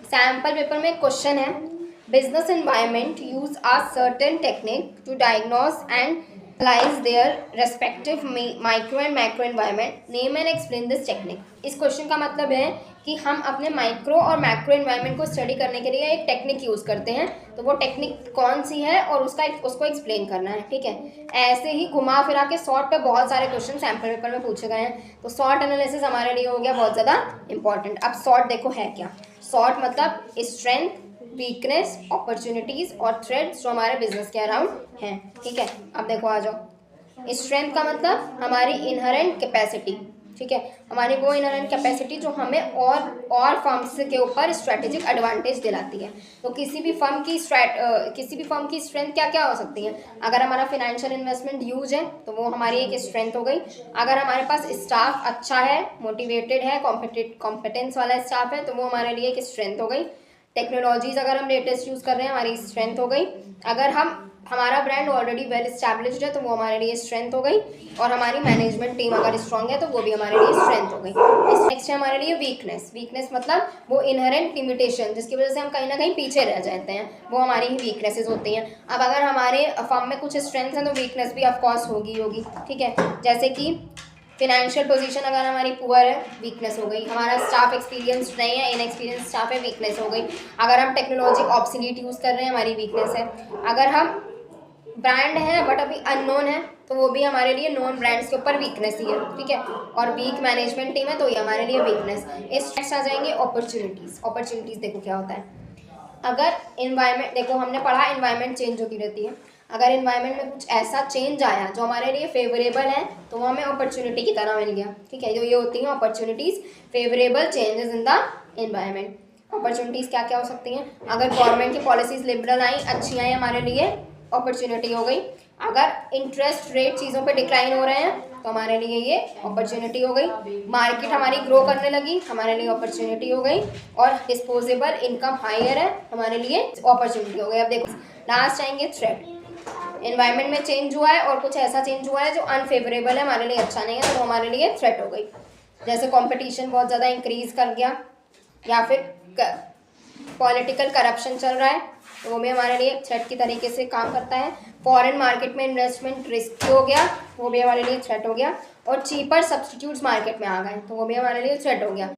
Sample paper में question है, business environment use a certain technique to diagnose and analyse their respective micro and macro environment, name and explain this technique. इस question का मतलब है कि हम अपने माइक्रो और मैक्रो एनवायरनमेंट को स्टडी करने के लिए एक टेक्निक यूज़ करते हैं, तो वो टेक्निक कौन सी है और उसको एक्सप्लेन करना है। ठीक है, ऐसे ही घुमा फिरा के शॉर्ट पे बहुत सारे क्वेश्चन सैम्पल पेपर में पूछे गए हैं, तो शॉर्ट एनालिसिस हमारे लिए हो गया बहुत ज़्यादा इंपॉर्टेंट। अब शॉर्ट देखो है क्या। शॉर्ट मतलब स्ट्रेंथ, वीकनेस, अपॉर्चुनिटीज और थ्रेड्स जो हमारे बिजनेस के अराउंड हैं। ठीक है, अब देखो आ जाओ। स्ट्रेंथ का मतलब हमारी इनहेरेंट कैपेसिटी। ठीक है, हमारी वो इनहेरेंट कैपेसिटी जो हमें और फर्म्स के ऊपर स्ट्रेटेजिक एडवांटेज दिलाती है। तो किसी भी फर्म की स्ट्रेंथ क्या क्या हो सकती है। अगर हमारा फिनेंशियल इन्वेस्टमेंट यूज है तो वो हमारी एक स्ट्रेंथ हो गई। अगर हमारे पास स्टाफ अच्छा है, मोटिवेटेड है, कॉम्पिटेंस वाला स्टाफ है तो वो हमारे लिए एक स्ट्रेंथ हो गई। टेक्नोलॉजीज अगर हम लेटेस्ट यूज़ कर रहे हैं हमारी स्ट्रेंथ हो गई। अगर हमारा ब्रांड ऑलरेडी वेल एस्टैब्लिश्ड है तो वो हमारे लिए स्ट्रेंथ हो गई। और हमारी मैनेजमेंट टीम अगर स्ट्रांग है तो वो भी हमारे लिए स्ट्रेंथ हो गई। नेक्स्ट है हमारे लिए वीकनेस। वीकनेस मतलब वो इनहेरेंट लिमिटेशन जिसकी वजह से हम कहीं ना कहीं पीछे रह जाते हैं, वो हमारी ही वीकनेसेस होती हैं। अब अगर हमारे फर्म में कुछ स्ट्रेंथ है तो वीकनेस भी ऑफकोर्स होगी। ठीक है, जैसे कि फिनेंशियल पोजीशन अगर हमारी पुअर है, वीकनेस हो गई। हमारा स्टाफ एक्सपीरियंस्ड नहीं है, इनएक्सपीरियंस स्टाफ है, वीकनेस हो गई। अगर हम टेक्नोलॉजी ऑब्सोलीट यूज़ कर रहे हैं, हमारी वीकनेस है। अगर हम ब्रांड है बट अभी अननोन है तो वो भी हमारे लिए नोन ब्रांड्स के ऊपर वीकनेस ही है। ठीक है, और वीक मैनेजमेंट टीम है तो ये हमारे लिए वीकनेस। इस नेक्स्ट आ जाएंगे अपॉर्चुनिटीज़। अपॉर्चुनिटीज़ देखो क्या होता है। अगर इन्वायरमेंट देखो, हमने पढ़ा इन्वायरमेंट चेंज होती रहती है। अगर इन्वायरमेंट में कुछ ऐसा चेंज आया जो हमारे लिए फेवरेबल है तो वो हमें अपॉर्चुनिटी की तरह मिल गया। ठीक है, जो ये होती हैं opportunities, favourable changes in the environment. Opportunities क्या क्या हो सकती हैं। अगर गवर्नमेंट की पॉलिसीज़ लिबरल आई, अच्छी आई, हमारे लिए अपॉर्चुनिटी हो गई। अगर इंटरेस्ट रेट चीज़ों पे डिक्लाइन हो रहे हैं तो हमारे लिए ये अपॉर्चुनिटी हो गई। मार्केट हमारी ग्रो करने लगी, हमारे लिए अपॉर्चुनिटी हो गई। और डिस्पोजेबल इनकम हायर है, हमारे लिए अपॉर्चुनिटी हो गई। अब देखो लास्ट आएंगे थ्रेट। एनवायरनमेंट में चेंज हुआ है और कुछ ऐसा चेंज हुआ है जो अनफेवरेबल है, हमारे लिए अच्छा नहीं है, तो हमारे लिए थ्रेट हो गई। जैसे कंपटीशन बहुत ज़्यादा इंक्रीज कर गया या फिर पॉलिटिकल करप्शन चल रहा है तो वो भी हमारे लिए थ्रेट की तरीके से काम करता है। फॉरेन मार्केट में इन्वेस्टमेंट रिस्की हो गया, वो भी हमारे लिए थ्रेट हो गया। और चीपर सब्स्टिट्यूट्स मार्केट में आ गए तो वो भी हमारे लिए थ्रेट हो गया।